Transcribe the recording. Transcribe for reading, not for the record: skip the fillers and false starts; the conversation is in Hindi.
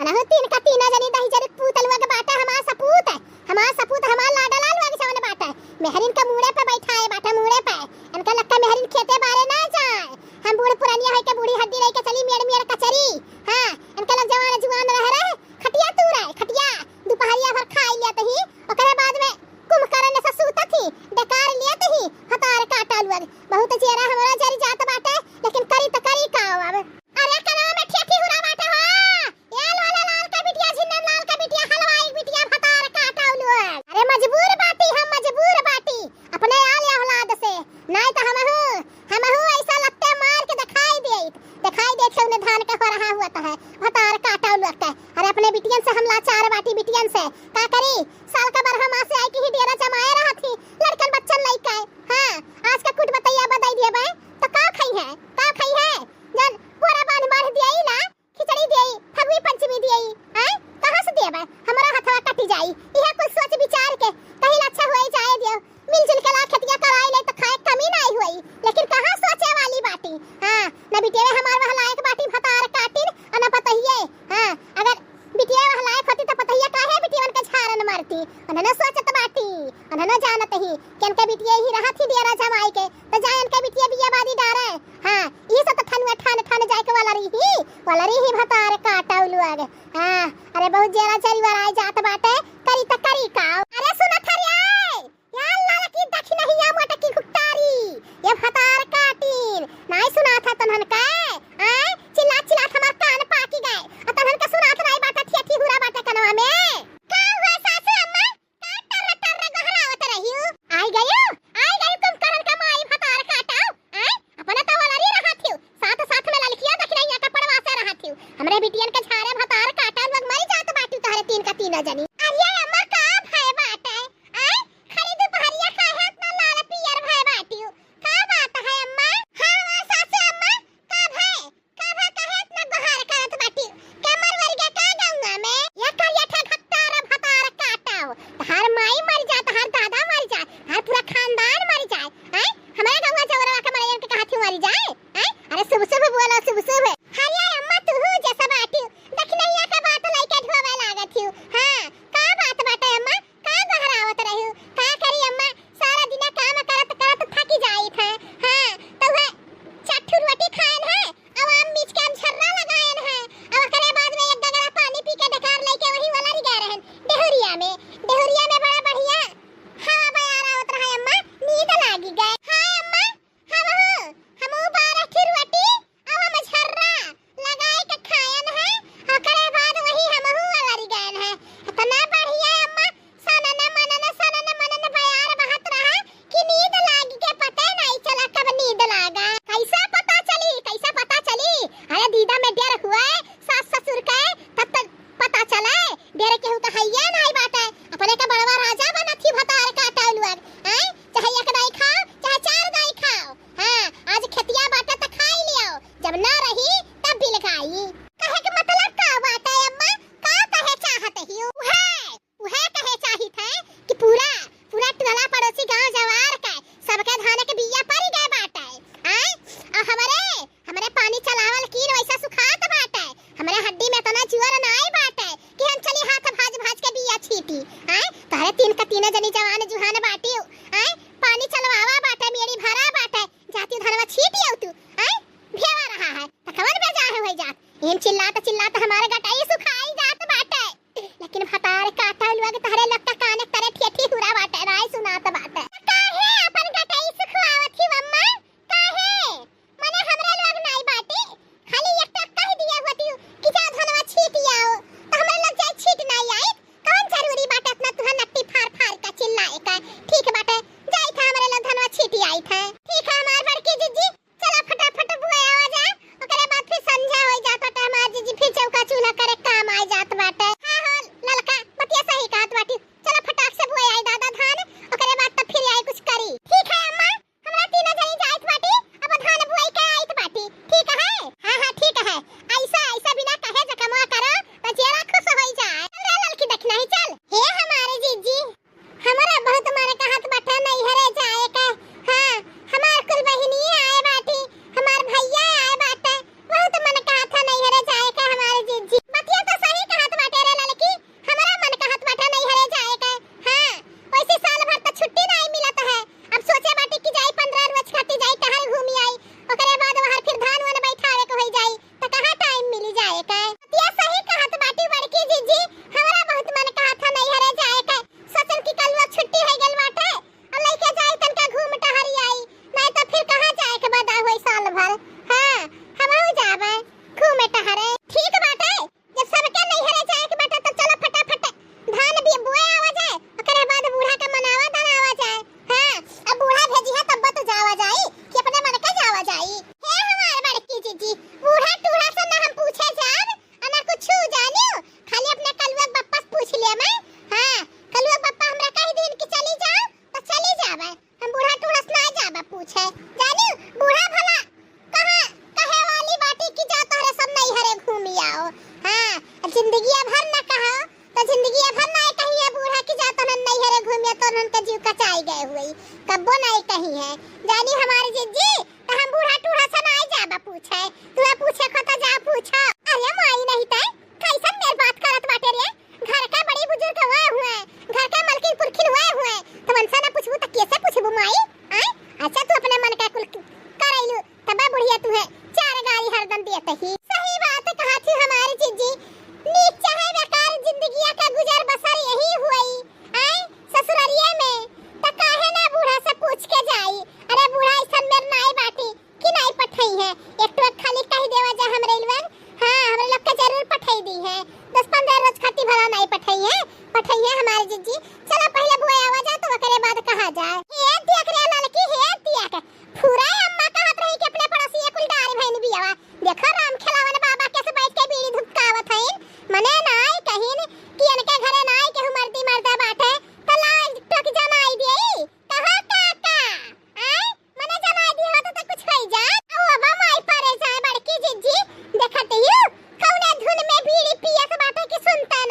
अनहु तीन का तीना जनी दही जरी पूतलवा के बाटा हमार सपूत है, हमार सपूत हमार लाडा लाल वागे सामने बाटा है। मेहरिन का मुड़े पे बैठा है, बाटा मुड़े पे इनका लक्का मेहरिन खेते बारे ना जाए। हम बूढ़ पुरानिया है के बूढ़ी हड्डी रह के चली मेड़ मेड़ कचरी। हां इनका लग जवान जुआन रह रहे खटिया तू रहे खटिया दोपहरिया भर खाई लिया तही ओकरे बाद में कुंभकर्ण से सूता थी डकार लिया तही हतार काटा लुआ बहुत चेहरा हमारा जरी जात बाटे लेकिन करी त करी का अब अरे कना में ठेठी हुरा बाटे हो याल वाला लाल का बिटिया झिन्नन लाल का बिटिया हलवाई बिटिया हतार काटा लुआ। अरे मजबूर बाटी हम मजबूर बाटी अपने आल या औलाद से नहीं तो हमहु ऐसा लगते मार के दिखाई दे के उन्हें धान का हो रहा हुआ तो है हतार काटा लुआ के। अरे अपने बिटियन से हम लाचार बाटी बिटियन से का करी साल का बरहा मां से आई की ही डेरा जमाए रहा थी लड़कन बच्चन लइका है। हां आज का कुट बतैया बदाई दिए बे तो का खाई है जन पूरा बांध दिया ही ना खिचड़ी दिई फगुई पंचमी दिई हैं कहां से देबे हमरा हथवा कटी जाई इहे कुछ सोच विचार के कहीं अच्छा होई जाए दियो मिलजुल के ला खतिया कराई ले तो खाए कमी नहीं होई लेकिन कहां सोचे वाली बाटी। हां ना बिटिया हमार वह लायक बाटी भतार काटिन अन पतहिए। हां अगर बिटिया वह लायक होती तो पतहिया काहे बिटियन के झारन मारती अन सोचत बाटी अन न जानत ही केन के बिटिया ही रहत ही डेरा जमाई के तो जायन के बिटिया बिया बादी डारे। हां ई सब तो ठन जाए के वाला रही भतार काटा उलुआ गे। हां अरे बहुत जेरा चरी वाला आई जात बाटे करी त करी का। अरे सुनत हरिये या लाल की दक्षिण ही या मोट की खुटारी ये भतार काटिन नहीं सुना था तनहन का हैं चिल्ला हमार कान पाकी गए और तनहन का सुनात रही बाटा ठेठी हुरा बाटे कनवा में का हुआ सासू अम्मा का टर गहरावत रहियो आई गयो तुम करन का माई भतार काटाओ हैं अपने तो वाला री रहा थी साथ में ललकिया दखिनैया का पड़वा से रहा थी हमरे बिटियन के झारे भतार काटा लोग मर जात बाटू तहरे तीन का तीन जनी। अरे अम्मा का भाई बाटे हैं खरीद पहरिया का है इतना लाल पियर भाई बाटियो का बात है अम्मा। हां सासू अम्मा का भाई का है इतना गहर करत बाटियो के मरवर के का गंगा में या करिया ठा घट्टार भतार काटाओ हर माई मर जात हर दादा मर जाए हर पूरा खानदान मर जाए हैं हमारे गंगा चौरा के मरियन के कहा थी मर जाए हैं। अरे शुभ बोलो शुभ हरिया अम्मा तू जैसा बाटी दखिनैया का बात लइके ढोवे लागत हूं। हां का बात बाटे अम्मा का गहरावत रही का करी अम्मा सारा दिन काम करत थकी जाई थे। हां तो वह चट्ठू रोटी खाएन है अब हम बीच के हम झर्रा लगाएन है अब करे बाद में एक गगरा पानी पी के डकार लेके वही वाला री गए रहन डेहरिया में बड़ा बढ़िया हवा बयारा उतर है अम्मा नींद लागी गए। हां अम्मा हम 12 की रोटी अब हम झर्रा लगाए के खायन है और करे बाद वही हमहु वाला री गए है इतना बढ़िया अम्मा सनन मनन बयार बहत रहा कि नींद लागी के पता नहीं चला कब नींद लागा कैसा पता चली अरे दीदा में डर हुआ है सास ससुर का तब तक पता चला है डर के तो हैया नहीं बात है अपने का बड़वा राजा बना थी भतार काटा लुआ हैं चाहे एक दाई खाओ चाहे चार दाई खाओ। हां आज खतिया बाटा त खाई लियो जब ना रही तब भी लगाई कहे के मतलब का बात है अम्मा का कहे चाहत ही उहे कहे चाहित है कि पूरा टोला पड़ोसी गांव जवार का सबके धान के बिया पड़ गए बाटा है और हमरे पानी चलावल की वैसा सुखात बाटा है हमरे हड्डी में तना जुअर नाई बाटा है कि हम चली हाथ भाज के बिया छीटी हैं तहरे तीन का तीन जनी जवान जुहान बाटी हैं पानी चलवावा बाटा मेरी भरा बाटा जाती धनवा छीटी आउ तू हैं भेवा रहा है त खबर बे जा है होई जात इन चिल्लात हमारे गटाई सुखाई जात बाटा लेकिन भतार काटा लुआ के तहरे लक्का काने तरे ठेठी हुरा बाटा राय सुनात बाटा काहे अपन गटाई सुखवावत ही अम्मा काहे मने हमरे लोग नहीं बाटी खाली एक टक्का ही दिया होती कि जा धनवा छीटी आओ तो हमरे लग जाए छीट नहीं आई कौन जरूरी बात अपना तुहा नट्टी फार का चिल्ला जिंदगी भर न कहो तो जिंदगी भर ना कहीं है बूढ़ा की जात न नहीं हरे घूमिया तो उनका जीव कचाई गए हुई कब्बो नहीं कहीं है जानी हमारी जिज्जी तो हम बूढ़ा टूढ़ा से नहीं जाबा पूछे तू पूछे को तो जा पूछो अरे माई नहीं तय कैसन मेर बात करत बाटे रे घर का बड़ी बुजुर्ग हुए घर का मलकिन पुरखिन हुए तो मनसा ना पूछबू तो कैसे पूछबू माई आ अच्छा तू अपने मन का कुल करैलू तब बुढ़िया तू है चार गाली हरदम देते ही सही बात कहा थी हमारी जिज्जी नीच चाहे बेकार जिंदगी का गुजर बसर यही हुई आए ससुरालिये में त काहे ना बूढ़ा से पूछ के जाई अरे बूढ़ा इसन मेर नाई बाटी कि नाई पठई है एक तो खाली कह देवा जा हमरे लोग हां हमरे लोग के जरूर पठई दी है 10-15 रोज खाती भला नहीं पठई है हमारी जिज्जी चलो पहले बुआ आवा जा तो ओकरे बाद कहा जाए हे देख रे लड़की हे तिया पूरा अम्मा कहत रही कि अपने पड़ोसी कुल डारी बहन भी आवा देखो राम खिलावन बाबा कैसे बैठ के बीड़ी धुपकावत हईन मने नाई कहिन कि इनके घरे नाई के मर्दी मर्दा बाटे त लाज टक जनाई देई कहा काका आय मने जनाई दी हो तो कुछ कहि जा ओ बाबा माई पारे जाए बड़की जिज्जी देखत हियो कौने धुन में बीड़ी पियत बाटे कि सुनता